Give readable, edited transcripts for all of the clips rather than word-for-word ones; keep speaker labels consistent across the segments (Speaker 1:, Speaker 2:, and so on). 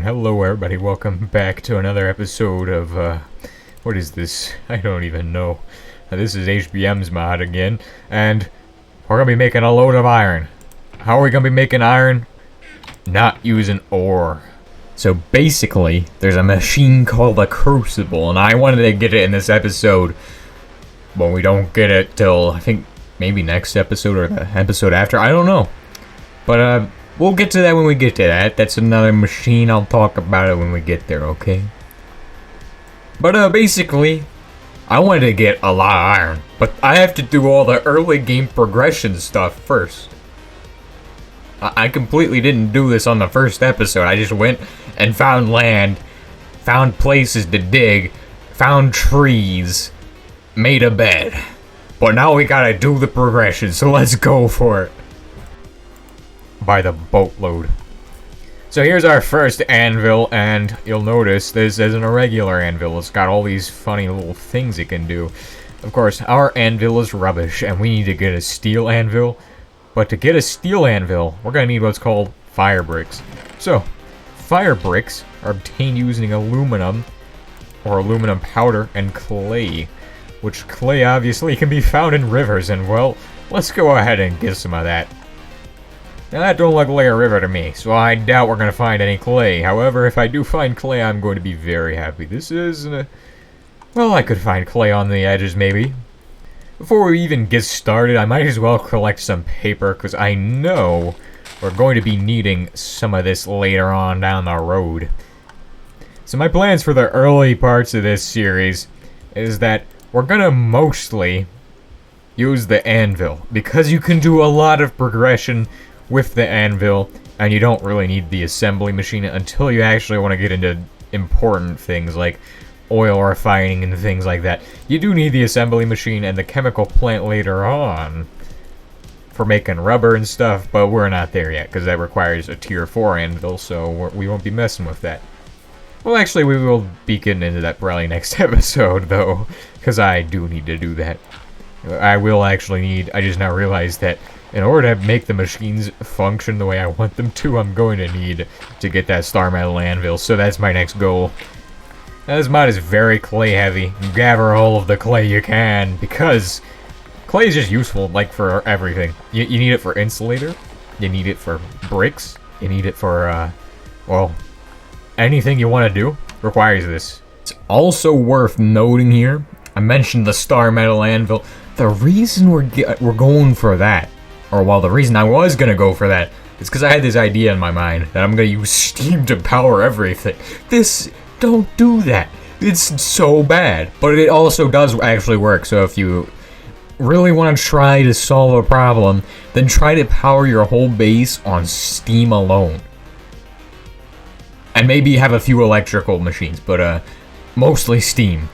Speaker 1: Hello everybody, welcome back to another episode of, what is this? I don't even know. This is HBM's mod again, and we're gonna be making a load of iron. How are we gonna be making iron? Not using ore. So basically, there's a machine called a crucible, and I wanted to get it in this episode, but we don't get it till, I think, maybe next episode or the episode after, I don't know. But, we'll get to that when we get to that. That's another machine. I'll talk about it when we get there, okay? But, basically, I wanted to get a lot of iron. But I have to do all the early game progression stuff first. I completely didn't do this on the first episode. I just went and found land, found places to dig, found trees, made a bed. But now we gotta do the progression, so let's go for it. By the boatload. So here's our first anvil, and you'll notice this isn't a regular anvil. It's got all these funny little things it can do. Of course, our anvil is rubbish, and we need to get a steel anvil. But to get a steel anvil, we're gonna need what's called fire bricks. So, fire bricks are obtained using aluminum, or aluminum powder, and clay. Which clay obviously can be found in rivers, and well, let's go ahead and get some of that. Now that don't look like a river to me, so I doubt we're going to find any clay. However, if I do find clay, I'm going to be very happy. This is, well, I could find clay on the edges, maybe. Before we even get started, I might as well collect some paper, because I know we're going to be needing some of this later on down the road. So my plans for the early parts of this series is that we're going to mostly use the anvil, because you can do a lot of progression with the anvil, and you don't really need the assembly machine until you actually want to get into important things like oil refining and things like that. You do need the assembly machine and the chemical plant later on for making rubber and stuff, but we're not there yet because that requires a tier 4 anvil, so we won't be messing with that. Well, actually, we will be getting into that probably next episode, though, because I do need to do that. I will actually need, I just now realized that in order to make the machines function the way I want them to, I'm going to need to get that star metal anvil, so that's my next goal. Now, this mod is very clay heavy. Gather all of the clay you can, because clay is just useful, like, for everything. You need it for insulator, you need it for bricks, you need it for, well, anything you want to do requires this. It's also worth noting here, I mentioned the star metal anvil. The reason we're going for that, or well, the reason I was gonna go for that, is because I had this idea in my mind that I'm gonna use steam to power everything. Don't do that. It's so bad. But it also does actually work, so if you really want to try to solve a problem, then try to power your whole base on steam alone. And maybe have a few electrical machines, but mostly steam.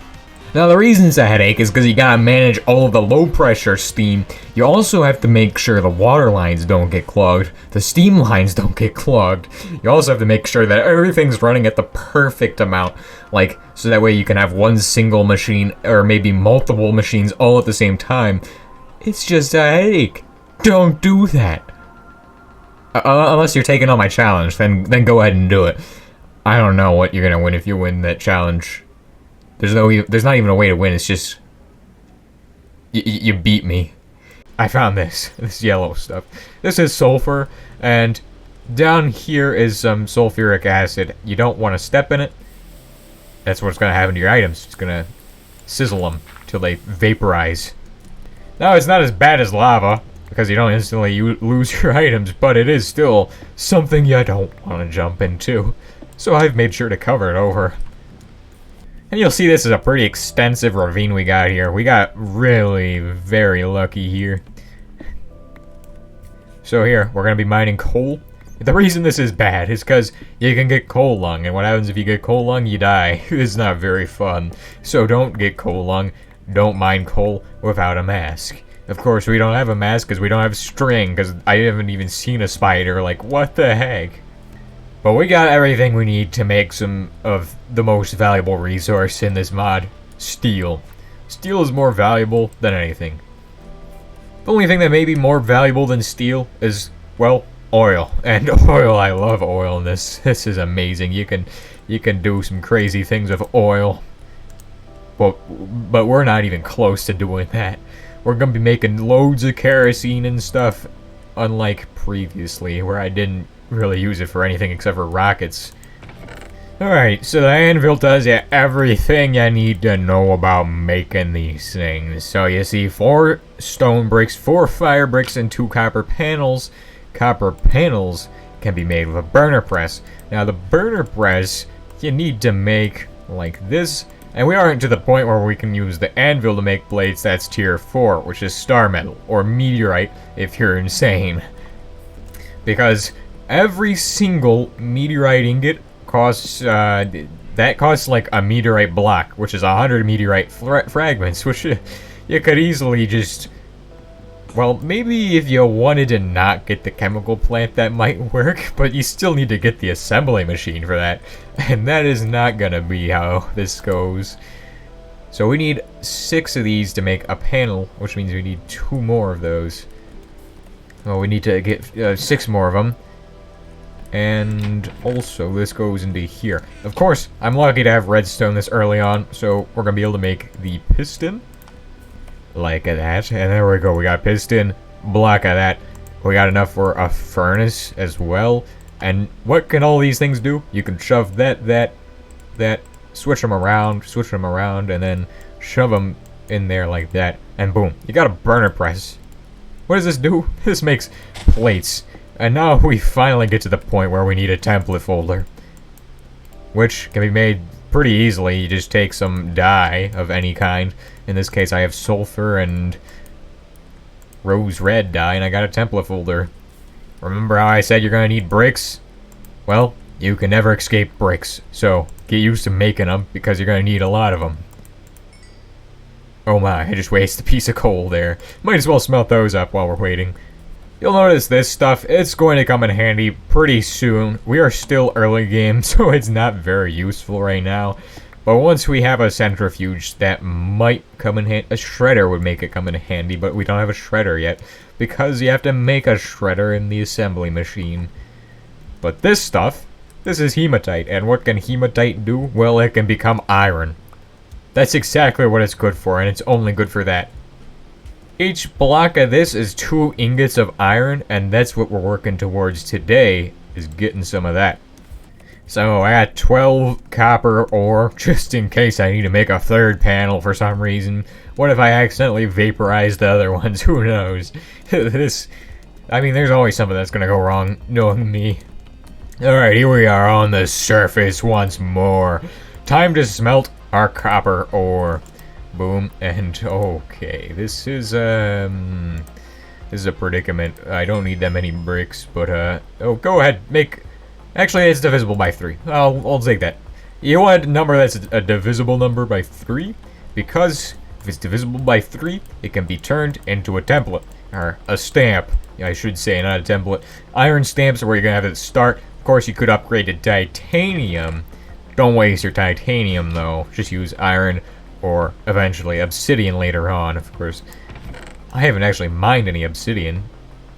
Speaker 1: Now, the reason it's a headache is because you gotta manage all of the low-pressure steam. You also have to make sure the water lines don't get clogged, the steam lines don't get clogged. You also have to make sure that everything's running at the perfect amount, like, so that way you can have one single machine, or maybe multiple machines all at the same time. It's just a headache. Don't do that. Unless you're taking on my challenge, then go ahead and do it. I don't know what you're gonna win if you win that challenge. There's not even a way to win, it's just you beat me. I found this yellow stuff. This is sulfur, and down here is some sulfuric acid. You don't want to step in it. That's what's going to happen to your items. It's going to sizzle them till they vaporize. Now, it's not as bad as lava, because you don't instantly lose your items, but it is still something you don't want to jump into. So I've made sure to cover it over. And you'll see this is a pretty extensive ravine we got here. We got really very lucky here. So here, we're going to be mining coal. The reason this is bad is because you can get coal lung, and what happens if you get coal lung? You die. It's not very fun. So don't get coal lung. Don't mine coal without a mask. Of course, we don't have a mask because we don't have string, because I haven't even seen a spider. Like, what the heck? But we got everything we need to make some of the most valuable resource in this mod, steel. Steel is more valuable than anything. The only thing that may be more valuable than steel is, well, oil. And oil, I love oil in this. This is amazing. You can do some crazy things with oil. But we're not even close to doing that. We're gonna be making loads of kerosene and stuff, unlike previously, where I didn't really use it for anything except for rockets. Alright, so the anvil tells you everything you need to know about making these things. So you see 4 stone bricks, 4 fire bricks, and 2 copper panels. Copper panels can be made with a burner press. Now the burner press, you need to make like this. And we aren't to the point where we can use the anvil to make plates. That's tier 4, which is star metal, or meteorite if you're insane. Because every single meteorite ingot costs, that costs like a meteorite block, which is 100 meteorite fragments, which you could easily just... Well, maybe if you wanted to not get the chemical plant, that might work, but you still need to get the assembly machine for that, and that is not gonna be how this goes. So we need 6 of these to make a panel, which means we need 2 more of those. Well, we need to get 6 more of them. And also, this goes into here. Of course, I'm lucky to have redstone this early on, so we're gonna be able to make the piston. Like that, and there we go. We got piston, block of that. We got enough for a furnace as well. And what can all these things do? You can shove that, switch them around, and then shove them in there like that, and boom, you got a burner press. What does this do? This makes plates. And now we finally get to the point where we need a template folder, which can be made pretty easily. You just take some dye of any kind. In this case, I have sulfur and rose red dye, and I got a template folder. Remember how I said you're gonna need bricks? Well, you can never escape bricks, so get used to making them, because you're gonna need a lot of them. Oh my, I just wasted a piece of coal there. Might as well smelt those up while we're waiting. You'll notice this stuff, it's going to come in handy pretty soon. We are still early game, so it's not very useful right now. But once we have a centrifuge, that might come in handy. A shredder would make it come in handy, but we don't have a shredder yet, because you have to make a shredder in the assembly machine. But this stuff, this is hematite, and what can hematite do? Well, it can become iron. That's exactly what it's good for, and it's only good for that. Each block of this is 2 ingots of iron, and that's what we're working towards today, is getting some of that. So I got 12 copper ore, just in case I need to make a 3rd panel for some reason. What if I accidentally vaporize the other ones? Who knows? I mean, there's always something that's gonna go wrong, knowing me. Alright, here we are on the surface once more. Time to smelt our copper ore. Boom, and okay, this is a predicament. I don't need that many bricks, but oh, go ahead, make. Actually, it's divisible by 3. I'll take that. You want a number that's a divisible number by 3, because if it's divisible by 3, it can be turned into a template or a stamp. I should say, not a template. Iron stamps are where you're gonna have it start. Of course, you could upgrade to titanium. Don't waste your titanium though. Just use iron. Or eventually obsidian later on, of course. I haven't actually mined any obsidian,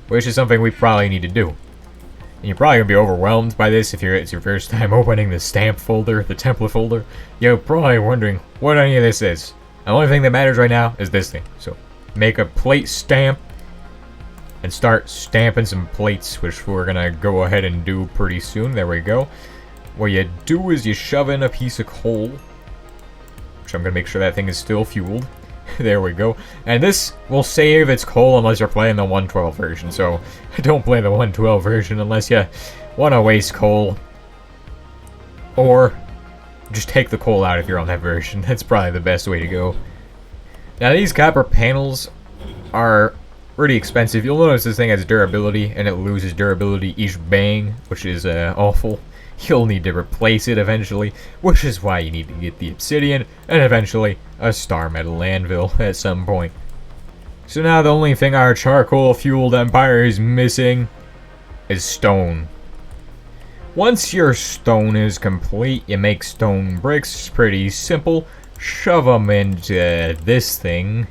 Speaker 1: which is something we probably need to do. And you're probably going to be overwhelmed by this if it's your first time opening the stamp folder, the template folder. You're probably wondering what any of this is. The only thing that matters right now is this thing. So, make a plate stamp and start stamping some plates, which we're going to go ahead and do pretty soon. There we go. What you do is you shove in a piece of coal. I'm gonna make sure that thing is still fueled. There we go. And this will save its coal unless you're playing the 112 version. So don't play the 112 version unless you want to waste coal. Or just take the coal out if you're on that version. That's probably the best way to go. Now these copper panels are pretty expensive. You'll notice this thing has durability, and it loses durability each bang, which is awful. You'll need to replace it eventually, which is why you need to get the obsidian, and eventually a star metal anvil at some point. So now the only thing our charcoal-fueled empire is missing is stone. Once your stone is complete, you make stone bricks. It's pretty simple. Shove them into this thing,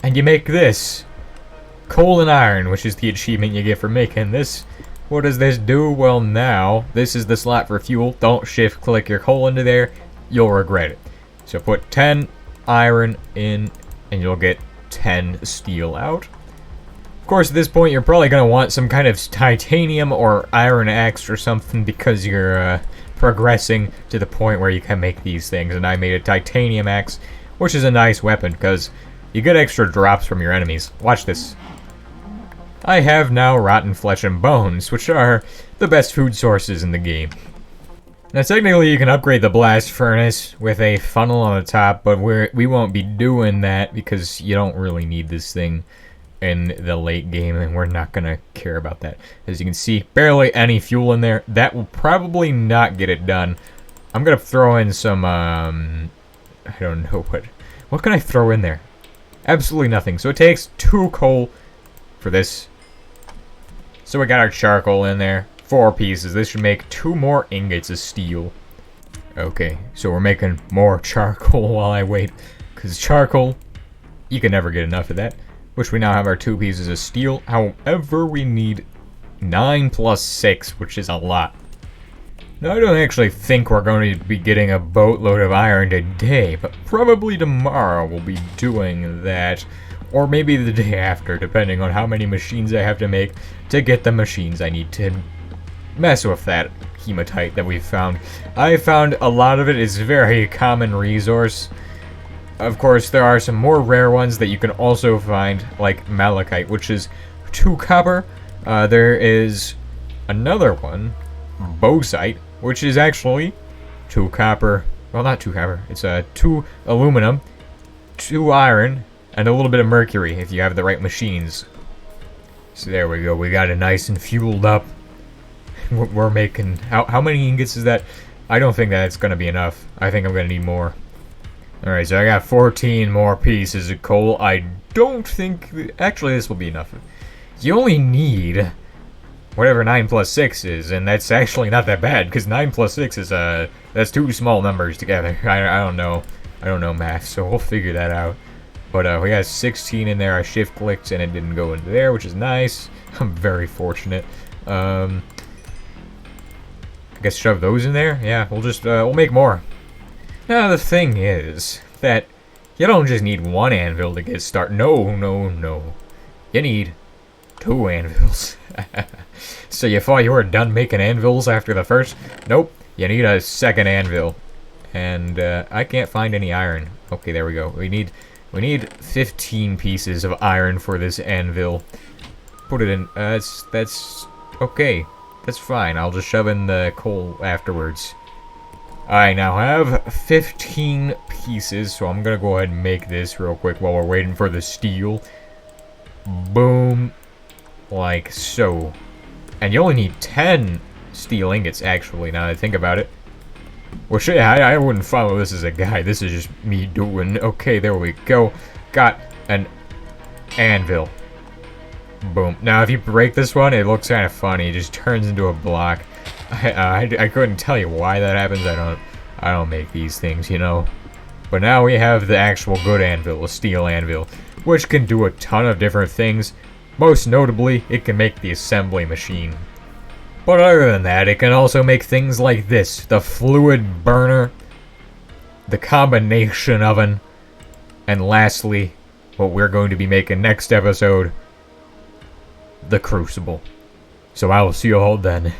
Speaker 1: and you make this. Coal and iron, which is the achievement you get for making this. What does this do? Well, now, this is the slot for fuel. Don't shift click your coal into there. You'll regret it. So put 10 iron in, and you'll get 10 steel out. Of course, at this point, you're probably going to want some kind of titanium or iron axe or something because you're progressing to the point where you can make these things. And I made a titanium axe, which is a nice weapon because you get extra drops from your enemies. Watch this. I have now rotten flesh and bones, which are the best food sources in the game. Now technically you can upgrade the blast furnace with a funnel on the top, but we won't be doing that because you don't really need this thing in the late game, and we're not going to care about that. As you can see, barely any fuel in there. That will probably not get it done. I'm going to throw in some, I don't know what can I throw in there? Absolutely nothing. So it takes 2 coal for this. So we got our charcoal in there. 4 pieces. This should make 2 more ingots of steel. Okay, so we're making more charcoal while I wait. Because charcoal, you can never get enough of that. Which we now have our 2 pieces of steel. However, we need 9 plus 6, which is a lot. Now, I don't actually think we're going to be getting a boatload of iron today, but probably tomorrow we'll be doing that. Or maybe the day after, depending on how many machines I have to make to get the machines I need to mess with that hematite that we found. I found a lot of it is very common resource. Of course, there are some more rare ones that you can also find, like malachite, which is 2 copper. There is another one, bauxite, which is actually 2 copper. Well, not 2 copper. It's 2 aluminum, 2 iron, and a little bit of mercury if you have the right machines. So there we go. We got it nice and fueled up. We're making... How many ingots is that? I don't think that's going to be enough. I think I'm going to need more. Alright, so I got 14 more pieces of coal. I don't think... Actually, this will be enough. You only need whatever 9 plus 6 is, and that's actually not that bad, because 9 plus 6 is, that's 2 small numbers together. I don't know. I don't know math, so we'll figure that out. But we got 16 in there. I shift clicked and it didn't go into there, which is nice. I'm very fortunate. I guess shove those in there. Yeah, we'll just we'll make more. Now the thing is that you don't just need 1 anvil to get started. No, no, no. You need 2 anvils. So you thought you were done making anvils after the first? Nope. You need a 2nd anvil, and I can't find any iron. Okay, there we go. We need 15 pieces of iron for this anvil. Put it in. That's okay. That's fine. I'll just shove in the coal afterwards. I now have 15 pieces, so I'm gonna go ahead and make this real quick while we're waiting for the steel. Boom. Like so. And you only need 10 steel ingots, actually, now that I think about it. Well, shit, I wouldn't follow this as a guide. This is just me doing... Okay, there we go. Got an anvil. Boom. Now, if you break this one, it looks kind of funny. It just turns into a block. I couldn't tell you why that happens. I don't make these things, you know. But now we have the actual good anvil, a steel anvil, which can do a ton of different things. Most notably, it can make the assembly machine. But other than that, it can also make things like this. The fluid burner, the combination oven, and lastly, what we're going to be making next episode, the crucible. So I will see you all then.